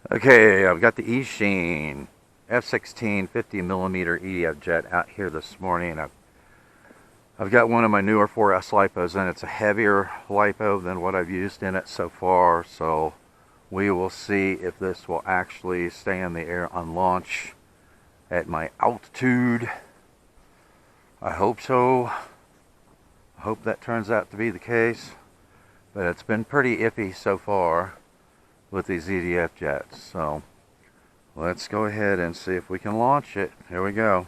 Okay, I've got the Eachine F16 50mm EDF jet out here this morning. I've got one of my newer 4S LIPOs and it's a heavier LIPO than what I've used in it so far, so we will see if this will actually stay in the air on launch at my altitude. I hope so. I hope that turns out to be the case, but it's been pretty iffy so far with these EDF jets. So let's go ahead and see if we can launch it. Here we go.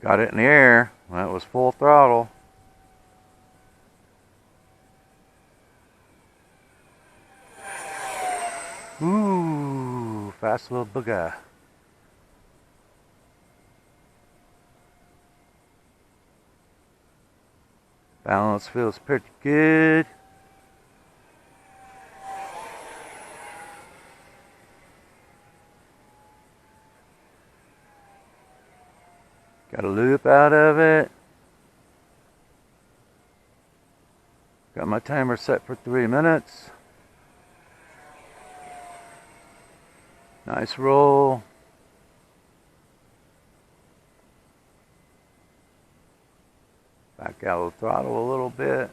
Got it in the air. That was full throttle. Ooh, fast little booger. Balance feels pretty good. Got a loop out of it. Got my timer set for 3 minutes. Nice roll. Back out of the throttle a little bit.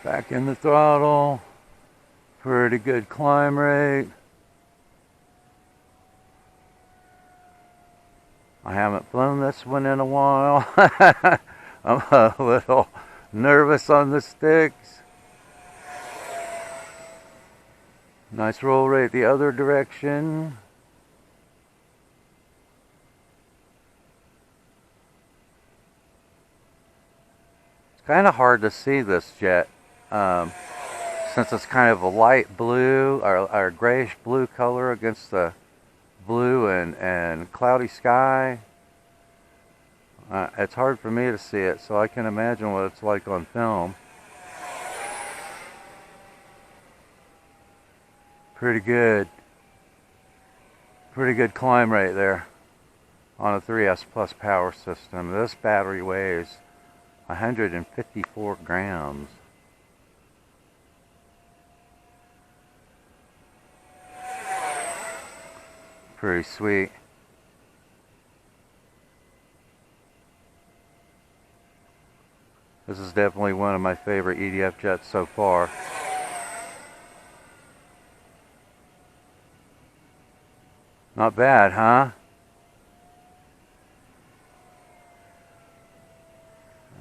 Back in the throttle. Pretty good climb rate. I haven't flown this one in a while. I'm a little nervous on the sticks. Nice roll rate the other direction. It's kind of hard to see this jet since it's kind of a light blue or grayish blue color against the blue and cloudy sky. It's hard for me to see it, so I can imagine what it's like on film. Pretty good climb rate there on a 3S Plus power system. This battery weighs 154 grams. Pretty sweet. This is definitely one of my favorite EDF jets so far. Not bad, huh?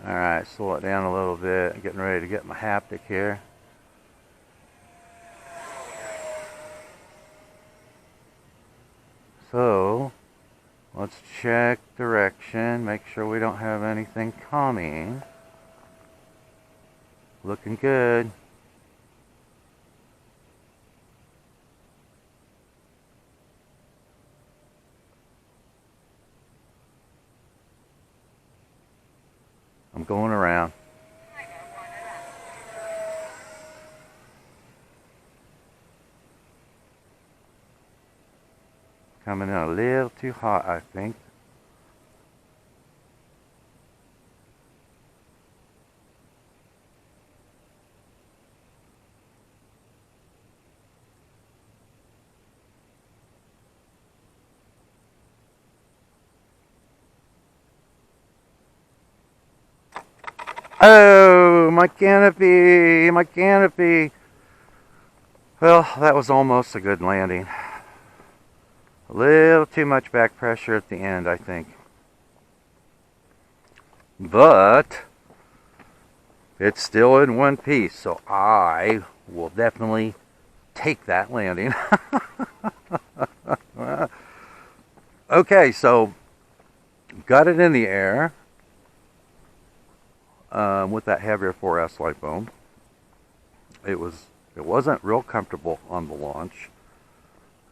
Alright, slow it down a little bit. I'm getting ready to get my haptic here. So, let's check direction, make sure we don't have anything coming. Looking good. I'm going around. Coming in a little too hot, I think. Oh, my canopy, my canopy. Well, that was almost a good landing. A little too much back pressure at the end, I think. But it's still in one piece, so I will definitely take that landing. Okay, so got it in the air with that heavier 4S LIPO. It wasn't real comfortable on the launch.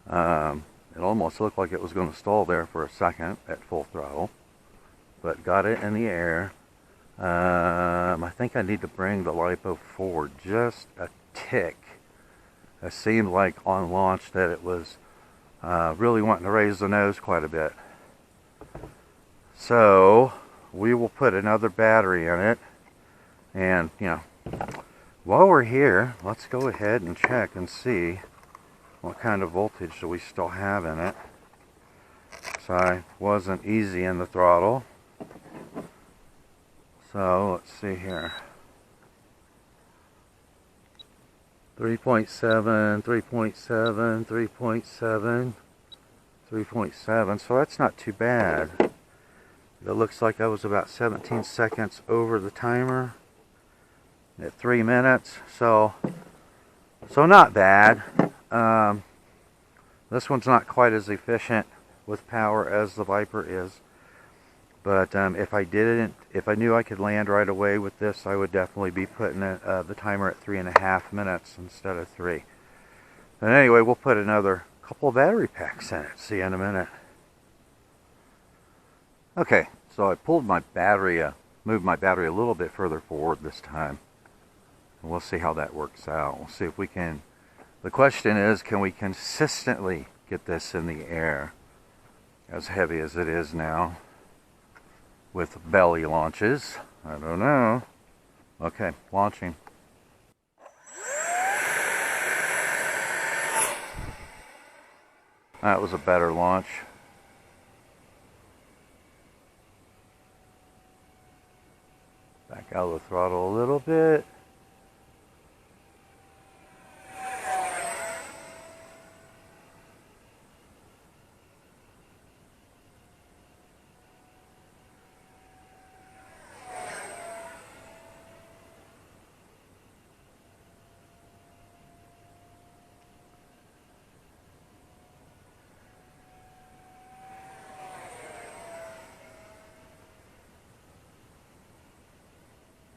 It almost looked like it was going to stall there for a second at full throttle, but got it in the air. I think I need to bring the LIPO forward just a tick. It seemed like on launch that it was really wanting to raise the nose quite a bit. So we will put another battery in it, and while we're here, let's go ahead and check and see what kind of voltage do we still have in it. So I wasn't easy in the throttle. So let's see here. 3.7, 3.7, 3.7, 3.7. So that's not too bad. It looks like I was about 17 seconds over the timer at 3 minutes. So not bad. This one's not quite as efficient with power as the Viper is. But if I knew I could land right away with this, I would definitely be putting the timer at 3.5 minutes instead of 3. But anyway, we'll put another couple of battery packs in it. See you in a minute. Okay, so I pulled my battery, moved my battery a little bit further forward this time. And we'll see how that works out. We'll see if we can. The question is, can we consistently get this in the air as heavy as it is now? With belly launches. I don't know. Okay, launching. That was a better launch. Back out of the throttle a little bit.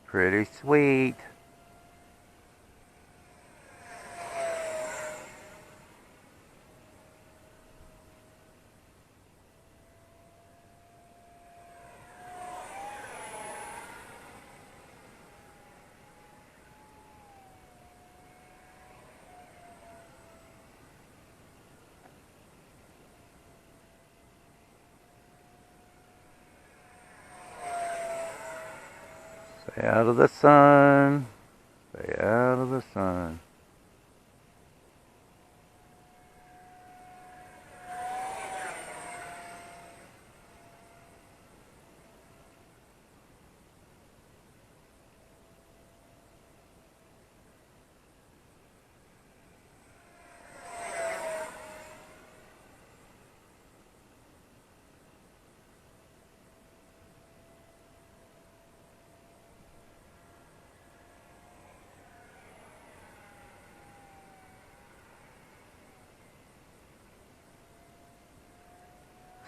Pretty sweet. Stay out of the sun. Stay out of the sun.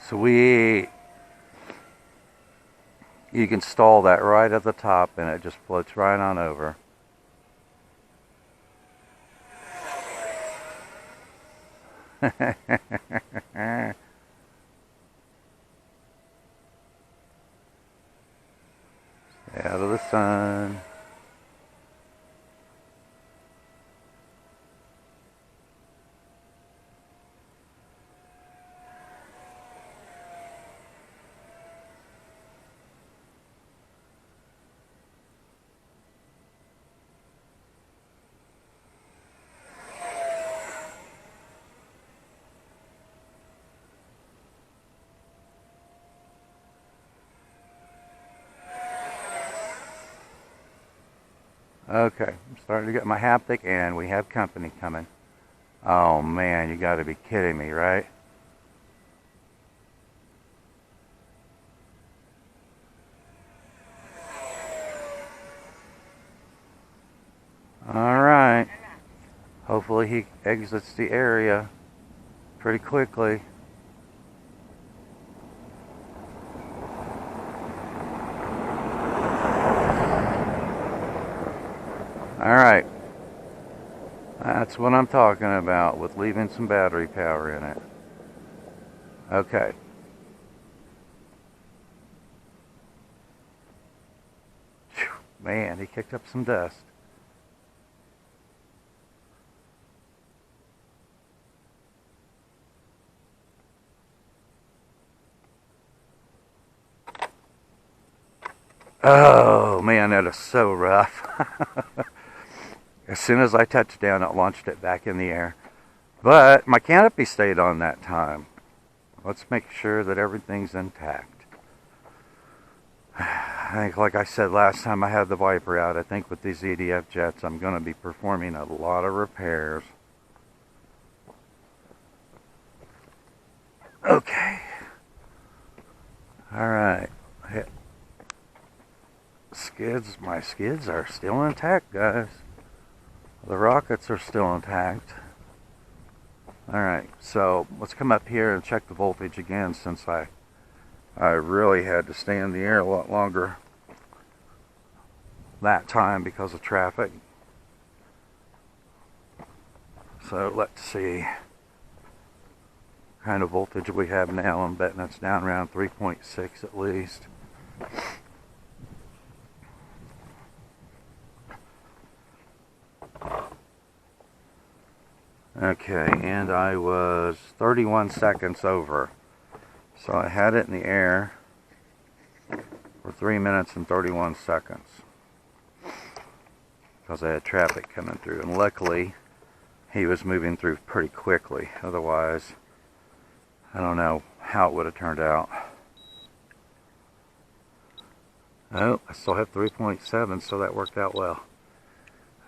Sweet. You can stall that right at the top and it just floats right on over. Stay out of the sun. Okay, I'm starting to get my haptic and we have company coming. Oh man, you gotta be kidding me, right? Alright. Hopefully he exits the area pretty quickly. Alright, that's what I'm talking about with leaving some battery power in it. Okay. Whew, man, he kicked up some dust. Oh man, that is so rough. As soon as I touched down, it launched it back in the air. But my canopy stayed on that time. Let's make sure that everything's intact. I think, like I said last time I had the Viper out, I think with these EDF jets, I'm going to be performing a lot of repairs. Okay. Alright. Skids, my skids are still intact, guys. The rockets are still intact. Alright, so let's come up here and check the voltage again, since I really had to stay in the air a lot longer that time because of traffic. So let's see what kind of voltage we have now. I'm betting it's down around 3.6 at least. Okay, and I was 31 seconds over. So I had it in the air for 3 minutes and 31 seconds because I had traffic coming through, and luckily he was moving through pretty quickly. Otherwise, I don't know how it would have turned out. Oh, I still have 3.7, so that worked out well.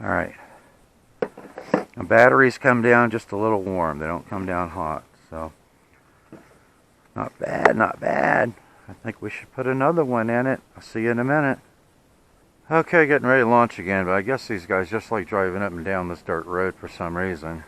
Alright. The batteries come down just a little warm. They don't come down hot, so not bad, not bad. I think we should put another one in it. I'll see you in a minute. Okay, getting ready to launch again, but I guess these guys just like driving up and down this dirt road for some reason.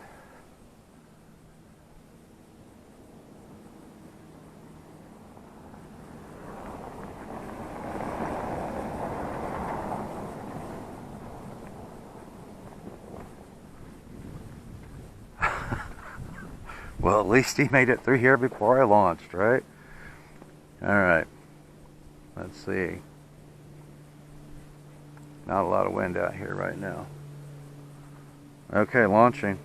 Well, at least he made it through here before I launched, right? Alright. Let's see. Not a lot of wind out here right now. Okay, launching.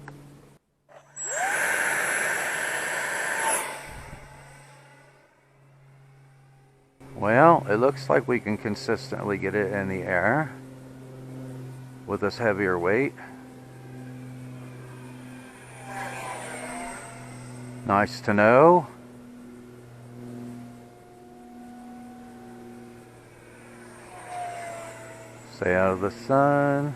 Well, it looks like we can consistently get it in the air with this heavier weight. Nice to know. Stay out of the sun.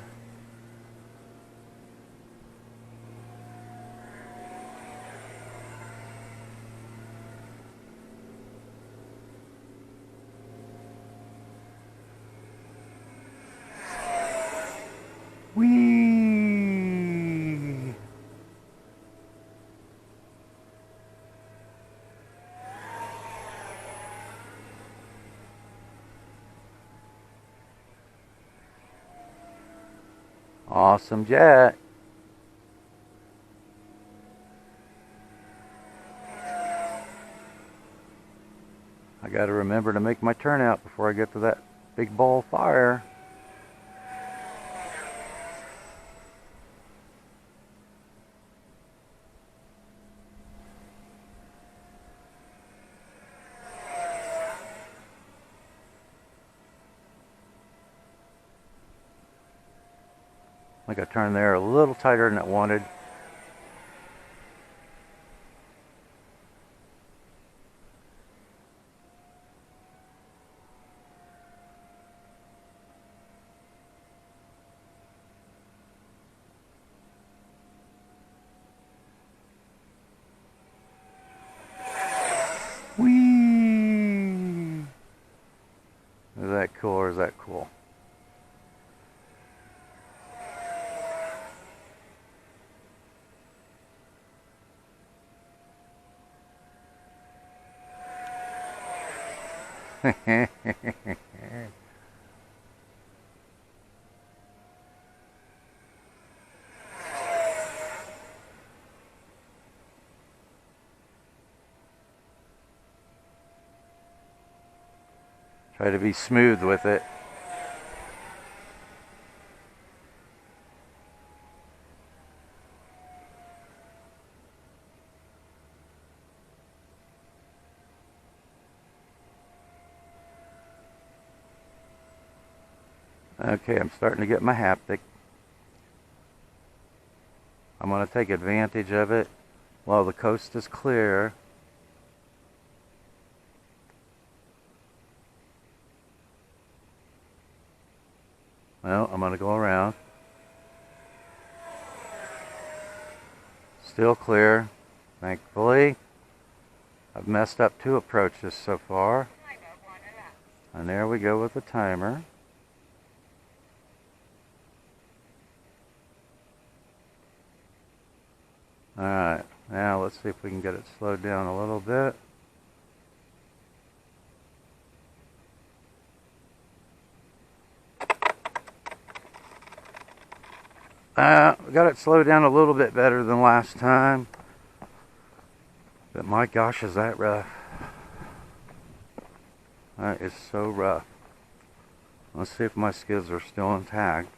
Whee! Awesome jet. I got to remember to make my turnout before I get to that big ball of fire. I think I turned there a little tighter than it wanted. Whee! Is that cool or is that cool? Try to be smooth with it. Okay, I'm starting to get my haptic. I'm going to take advantage of it while the coast is clear. Well, I'm going to go around. Still clear, thankfully. I've messed up 2 approaches so far. And there we go with the timer. Alright, now let's see if we can get it slowed down a little bit. We got it slowed down a little bit better than last time. But my gosh, is that rough. That is so rough. Let's see if my skids are still intact.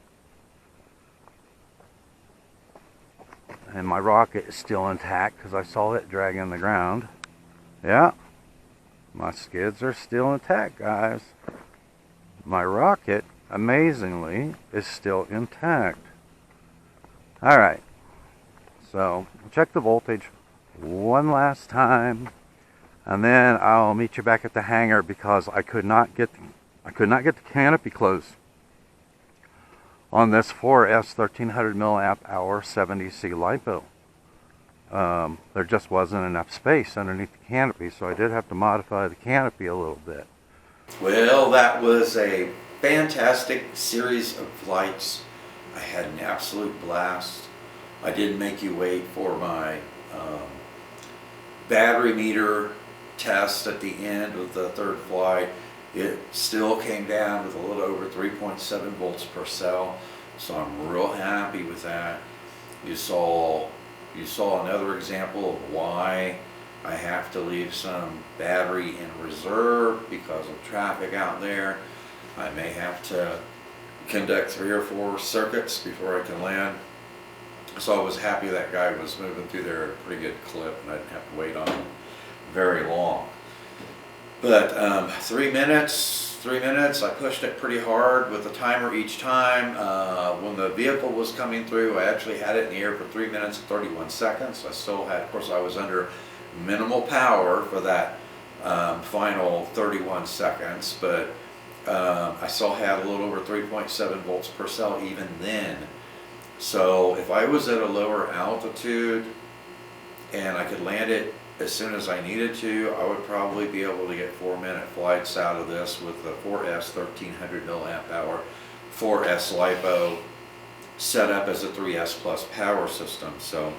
And my rocket is still intact because I saw it dragging the ground. Yeah, my skids are still intact, guys. My rocket, amazingly, is still intact. Alright, so check the voltage one last time, and then I'll meet you back at the hangar because I could not get the canopy closed on this 4S 1300 milliamp hour 70C LiPo. There just wasn't enough space underneath the canopy, so I did have to modify the canopy a little bit. Well, that was a fantastic series of flights. I had an absolute blast. I didn't make you wait for my battery meter test at the end of the 3rd flight. It still came down with a little over 3.7 volts per cell, so I'm real happy with that. You saw another example of why I have to leave some battery in reserve because of traffic out there. I may have to conduct 3 or 4 circuits before I can land. So I was happy that guy was moving through there at a pretty good clip and I didn't have to wait on him very long. But 3 minutes, I pushed it pretty hard with the timer each time. When the vehicle was coming through, I actually had it in the air for 3 minutes and 31 seconds. I still had, of course I was under minimal power for that final 31 seconds, but I still had a little over 3.7 volts per cell even then. So if I was at a lower altitude and I could land it as soon as I needed to, I would probably be able to get 4-minute flights out of this with the 4S 1300 milliamp hour 4S LiPo set up as a 3S plus power system. So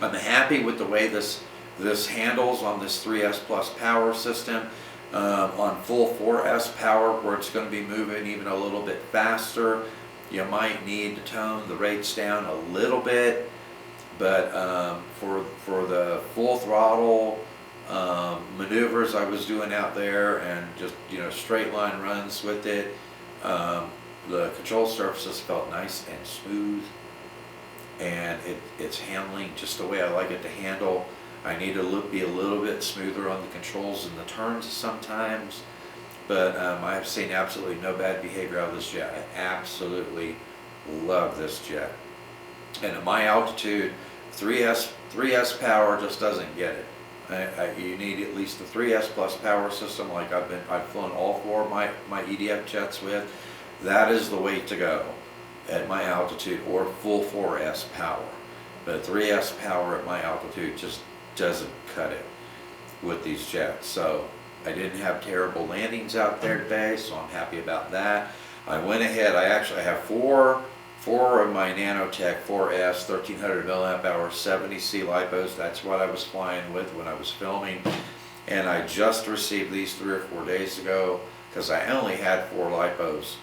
I'm happy with the way this handles on this 3S plus power system. On full 4S power, where it's going to be moving even a little bit faster, you might need to tone the rates down a little bit. But for the full throttle maneuvers I was doing out there and just straight line runs with it, the control surfaces felt nice and smooth, and it's handling just the way I like it to handle. I need to be a little bit smoother on the controls and the turns sometimes, but I have seen absolutely no bad behavior out of this jet. I absolutely love this jet. And at my altitude, 3S power just doesn't get it. You need at least the 3S plus power system, like I've flown all 4 of my EDF jets with. That is the way to go at my altitude, or full 4S power. But 3S power at my altitude just doesn't cut it with these jets. So I didn't have terrible landings out there today, so I'm happy about that. I went ahead, I actually have four of my Nano-Tech 4S 1300 milliamp hour 70C LiPos. That's what I was flying with when I was filming, and I just received these 3 or 4 days ago because I only had 4 LiPos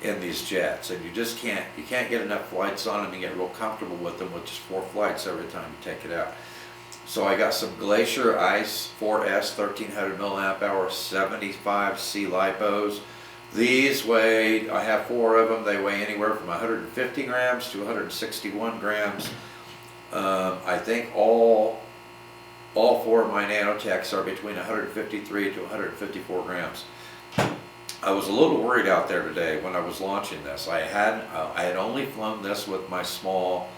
in these jets, and you can't get enough flights on them and get real comfortable with them with just 4 flights every time you take it out. So I got some Glacier Ice 4S 1300 milliamp hour 75C LiPos. These weigh, I have 4 of them, they weigh anywhere from 150 grams to 161 grams. I think all 4 of my Nano-Techs are between 153 to 154 grams. I was a little worried out there today when I was launching this. I had only flown this with my small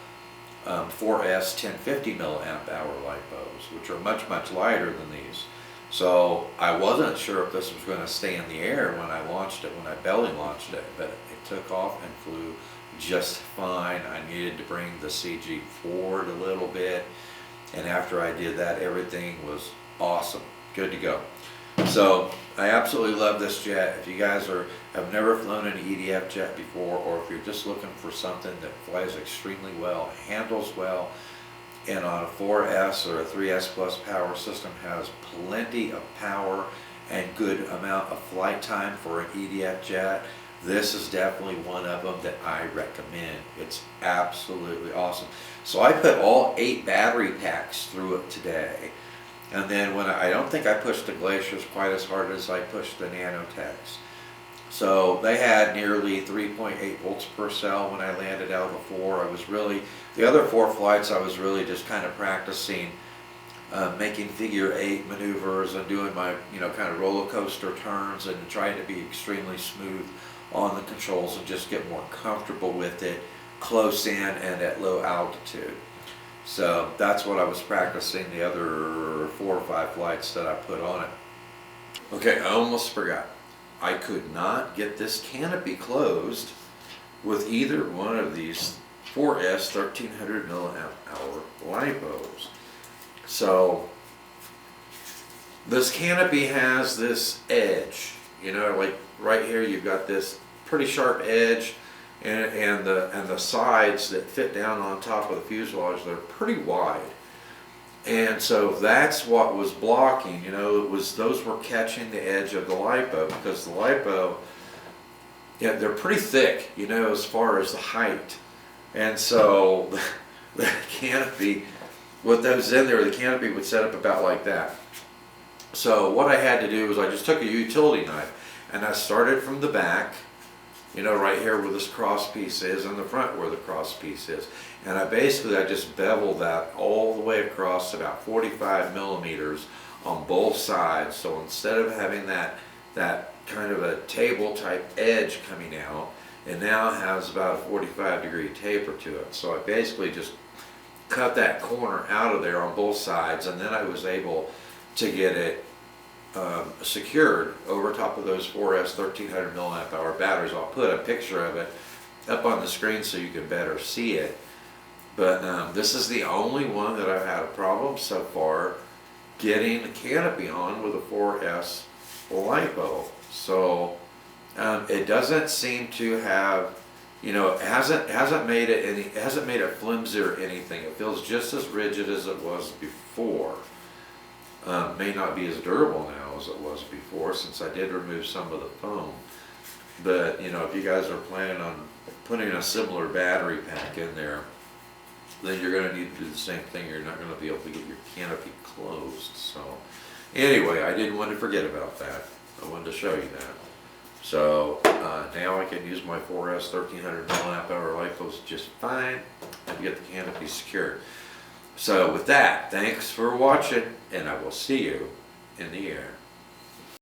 4S 1050mm LIPOs, which are much lighter than these. So I wasn't sure if this was going to stay in the air when I launched it, when I belly launched it, but it took off and flew just fine. I needed to bring the CG forward a little bit, and after I did that, everything was awesome, good to go. So I absolutely love this jet. If you guys have never flown an EDF jet before, or if you're just looking for something that flies extremely well, handles well, and on a 4S or a 3S Plus power system has plenty of power and good amount of flight time for an EDF jet, this is definitely one of them that I recommend. It's absolutely awesome. So I put all 8 battery packs through it today. And then when I don't think I pushed the Glaciers quite as hard as I pushed the Nano-Techs. So they had nearly 3.8 volts per cell when I landed out of the 4. The other 4 flights I was really just kind of practicing making figure 8 maneuvers and doing my, kind of roller coaster turns and trying to be extremely smooth on the controls and just get more comfortable with it close in and at low altitude. So that's what I was practicing the other 4 or 5 flights that I put on it. Okay, I almost forgot. I could not get this canopy closed with either one of these 4S 1300mm LIPOs. So this canopy has this edge, like right here you've got this pretty sharp edge, and the sides that fit down on top of the fuselage, they're pretty wide. And so that's what was blocking, those were catching the edge of the LIPO, because the LIPO, they're pretty thick, as far as the height. And so the canopy, with those in there, the canopy would set up about like that. So what I had to do was I just took a utility knife and I started from the back, right here where this cross piece is, and the front where the cross piece is. And I just beveled that all the way across about 45 millimeters on both sides. So instead of having that kind of a table type edge coming out, it now has about a 45-degree taper to it. So I basically just cut that corner out of there on both sides, and then I was able to get it secured over top of those 4S 1300mm batteries. I'll put a picture of it up on the screen so you can better see it. But this is the only one that I've had a problem so far getting the canopy on with a 4S LIPO. So it doesn't seem to have, it hasn't made it flimsy or anything. It feels just as rigid as it was before. May not be as durable now as it was before, since I did remove some of the foam. But if you guys are planning on putting a similar battery pack in there, then you're going to need to do the same thing. You're not going to be able to get your canopy closed. So anyway, I didn't want to forget about that. I wanted to show you that. So now I can use my 4S 1300mm LIPOs just fine and get the canopy secured. So with that, thanks for watching, and I will see you in the air.